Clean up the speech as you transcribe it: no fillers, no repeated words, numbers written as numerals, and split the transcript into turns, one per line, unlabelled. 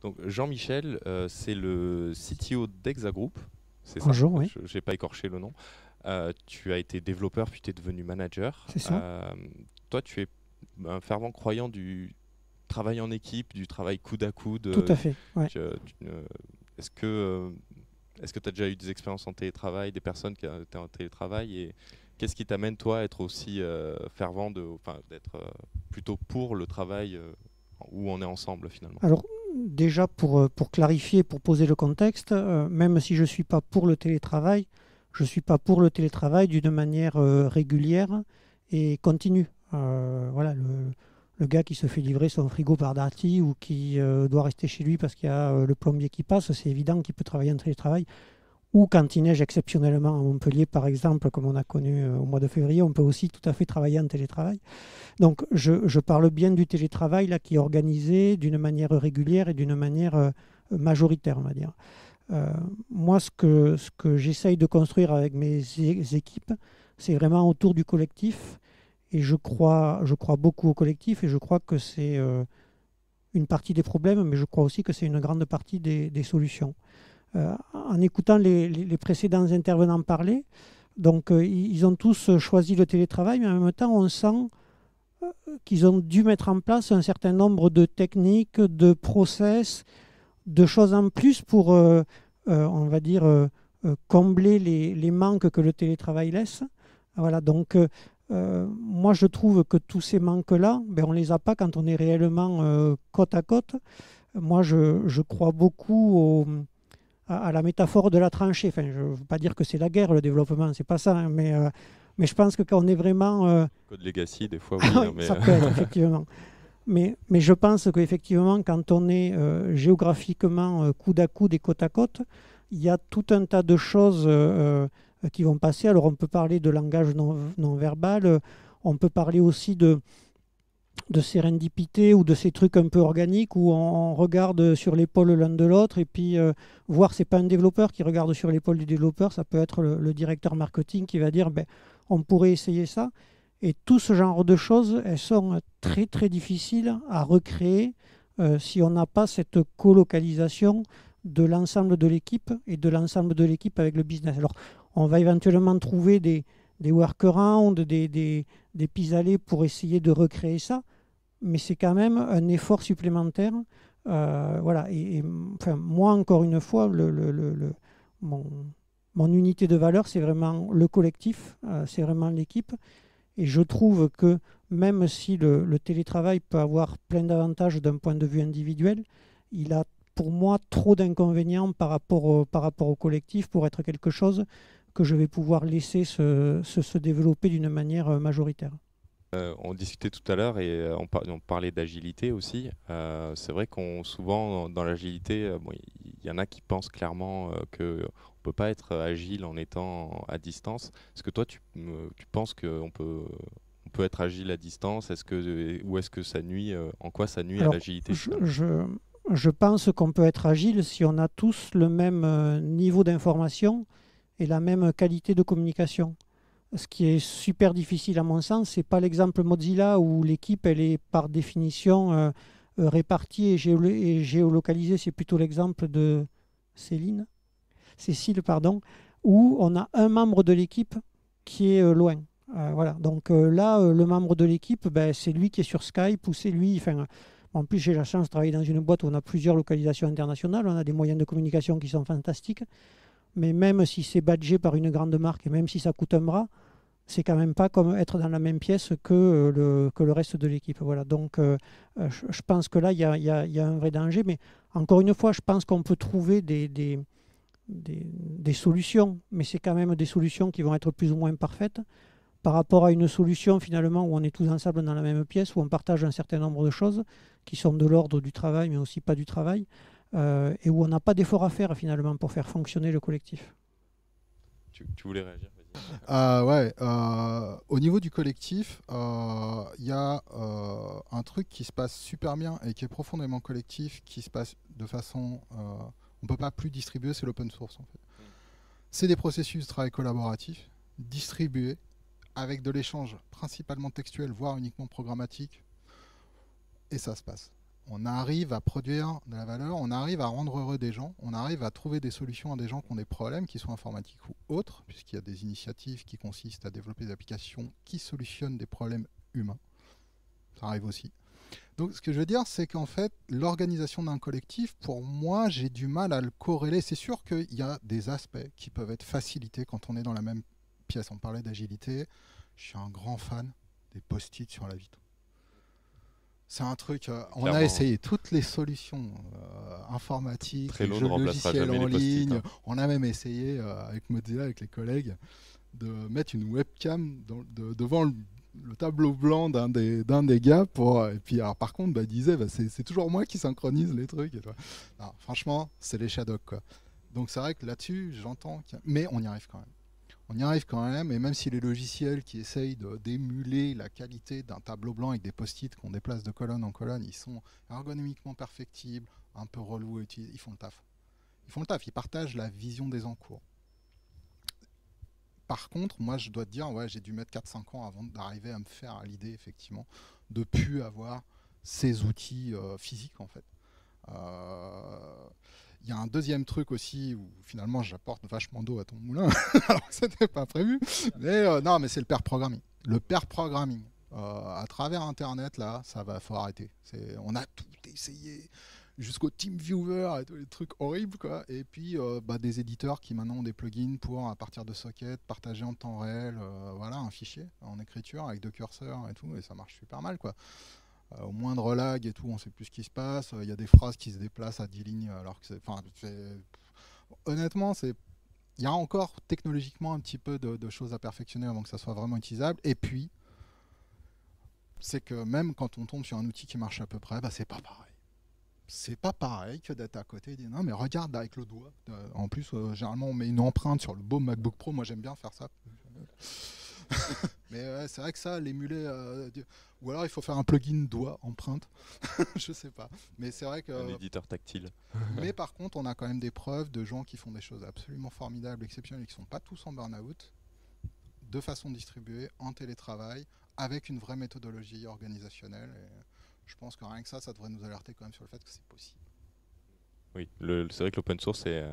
Donc Jean-Michel, c'est le CTO d'Exa Group, c'est ça?
Bonjour, oui,
Je n'ai pas écorché le nom. Tu as été développeur puis tu es devenu manager.
c'est ça.
Toi, tu es un fervent croyant du travail en équipe, du travail coude à coude.
Tout à fait. Ouais.
tu- tu ne- Est-ce que tu as déjà eu des expériences en télétravail, des personnes qui étaient en télétravail et qu'est-ce qui t'amène toi à être aussi fervent enfin, d'être plutôt pour le travail où on est ensemble finalement?
Alors, déjà, pour clarifier, pour poser le contexte, même si je ne suis pas pour le télétravail, je ne suis pas pour le télétravail d'une manière régulière et continue. Voilà, le gars qui se fait livrer son frigo par Darty ou qui doit rester chez lui parce qu'il y a le plombier qui passe, c'est évident qu'il peut travailler en télétravail. Ou quand il neige exceptionnellement à Montpellier, par exemple, comme on a connu au mois de février, on peut aussi tout à fait travailler en télétravail. Donc, je parle bien du télétravail là, qui est organisé d'une manière régulière et d'une manière majoritaire, on va dire. Moi, ce que j'essaye de construire avec mes équipes, c'est vraiment autour du collectif. Et je crois beaucoup au collectif et je crois que c'est une partie des problèmes, mais je crois aussi que c'est une grande partie des solutions. En écoutant les précédents intervenants parler, donc ils ont tous choisi le télétravail, mais en même temps, on sent qu'ils ont dû mettre en place un certain nombre de techniques, de process, de choses en plus pour, on va dire, combler les manques que le télétravail laisse. Voilà, donc moi je trouve que tous ces manques-là, ben, on ne les a pas quand on est réellement côte à côte. Moi je crois beaucoup à la métaphore de la tranchée. Enfin, je ne veux pas dire que c'est la guerre, le développement, c'est pas ça, hein, mais je pense que quand on est vraiment
Code Legacy, des fois,
ah
oui, hein,
oui,
mais
ça peut être, effectivement. Mais je pense qu'effectivement, quand on est géographiquement coude à coude et côte à côte, il y a tout un tas de choses qui vont passer. Alors, on peut parler de langage non verbal, on peut parler aussi de sérendipité ou de ces trucs un peu organiques où on regarde sur l'épaule l'un de l'autre et puis voir, c'est pas un développeur qui regarde sur l'épaule du développeur, ça peut être le directeur marketing qui va dire ben, on pourrait essayer ça. Et tout ce genre de choses, elles sont très très difficiles à recréer si on n'a pas cette colocalisation de l'ensemble de l'équipe et de l'ensemble de l'équipe avec le business. Alors, on va éventuellement trouver des workarounds, des pis-aller pour essayer de recréer ça, mais c'est quand même un effort supplémentaire. Voilà. Enfin, moi, encore une fois, mon, mon unité de valeur, c'est vraiment le collectif, c'est vraiment l'équipe. Et je trouve que même si le télétravail peut avoir plein d'avantages d'un point de vue individuel, il a pour moi trop d'inconvénients par rapport au collectif pour être quelque chose que je vais pouvoir laisser se développer d'une manière majoritaire.
on discutait tout à l'heure et on parlait d'agilité aussi. C'est vrai qu'on souvent dans l'agilité, bon, il y en a qui pensent clairement que on peut pas être agile en étant à distance. Est-ce que toi tu penses on peut être agile à distance? Ou est-ce que ça nuit en quoi ça nuit à
Alors,
l'agilité
je,
finalement?
je, je pense qu'on peut être agile si on a tous le même niveau d'information et la même qualité de communication. Ce qui est super difficile à mon sens, c'est pas l'exemple Mozilla où l'équipe elle est par définition répartie et géolocalisée. C'est plutôt l'exemple de Cécile, pardon, où on a un membre de l'équipe qui est loin. Voilà. Donc là, le membre de l'équipe, ben, c'est lui qui est sur Skype ou c'est lui. Enfin, en plus, j'ai la chance de travailler dans une boîte où on a plusieurs localisations internationales. On a des moyens de communication qui sont fantastiques. Mais même si c'est badgé par une grande marque et même si ça coûte un bras, c'est quand même pas comme être dans la même pièce que le reste de l'équipe. Voilà. Donc, je pense que là, il y a un vrai danger. Mais encore une fois, je pense qu'on peut trouver des solutions, mais c'est quand même des solutions qui vont être plus ou moins parfaites par rapport à une solution finalement où on est tous ensemble dans la même pièce, où on partage un certain nombre de choses qui sont de l'ordre du travail, mais aussi pas du travail, et où on n'a pas d'effort à faire finalement pour faire fonctionner le collectif.
Tu voulais réagir? Vas-y.
Ouais, au niveau du collectif, il y a un truc qui se passe super bien et qui est profondément collectif, qui se passe de façon... on ne peut pas plus distribuer, c'est l'open source en fait. C'est des processus de travail collaboratif, distribués, avec de l'échange principalement textuel, voire uniquement programmatique, et ça se passe. on arrive à produire de la valeur, on arrive à rendre heureux des gens, on arrive à trouver des solutions à des gens qui ont des problèmes, qu'ils soient informatiques ou autres, puisqu'il y a des initiatives qui consistent à développer des applications qui solutionnent des problèmes humains. Ça arrive aussi. Donc ce que je veux dire, c'est qu'en fait, l'organisation d'un collectif, pour moi, j'ai du mal à le corréler. C'est sûr qu'il y a des aspects qui peuvent être facilités quand on est dans la même pièce. On parlait d'agilité. Je suis un grand fan des post-it sur la vitre. C'est un truc, on a essayé toutes les solutions informatiques, les jeux logiciels en ligne. Hein. On a même essayé avec Mozilla, avec les collègues, de mettre une webcam devant le tableau blanc d'un des gars et puis alors, par contre il disait c'est toujours moi qui synchronise les trucs et non, franchement c'est les Shadocks quoi. Donc c'est vrai que là-dessus j'entends mais on y arrive quand même et même si les logiciels qui essayent d'émuler la qualité d'un tableau blanc avec des post-it qu'on déplace de colonne en colonne, ils sont ergonomiquement perfectibles, un peu relous à utiliser, ils font le taf, ils partagent la vision des encours. Par contre, moi, je dois te dire, j'ai dû mettre 4-5 ans avant d'arriver à me faire à l'idée, effectivement, de plus avoir ces outils physiques, en fait. Il y a un deuxième truc aussi où, finalement, j'apporte vachement d'eau à ton moulin, alors que c'était pas prévu. Mais non, mais c'est le pair programming. Le pair programming. À travers Internet, là, faut arrêter. On a tout essayé. Jusqu'au TeamViewer et tous les trucs horribles quoi. Et puis des éditeurs qui maintenant ont des plugins pour à partir de sockets partager en temps réel un fichier en écriture avec deux curseurs et tout et ça marche super mal quoi. Au moindre lag et tout on sait plus ce qui se passe, il y a des phrases qui se déplacent à 10 lignes alors que honnêtement il y a encore technologiquement un petit peu de choses à perfectionner avant que ça soit vraiment utilisable et puis c'est que même quand on tombe sur un outil qui marche à peu près c'est pas pareil. C'est pas pareil que d'être à côté et dire non mais regarde avec le doigt. En plus généralement on met une empreinte sur le beau MacBook Pro, moi j'aime bien faire ça. Mais c'est vrai que ça l'émuler ou alors il faut faire un plugin doigt empreinte. Je sais pas. Mais c'est vrai que
un éditeur tactile.
Mais par contre on a quand même des preuves de gens qui font des choses absolument formidables, exceptionnelles et qui sont pas tous en burn-out de façon distribuée en télétravail avec une vraie méthodologie organisationnelle et je pense que rien que ça devrait nous alerter quand même sur le fait que c'est possible.
Oui, c'est vrai que l'open source est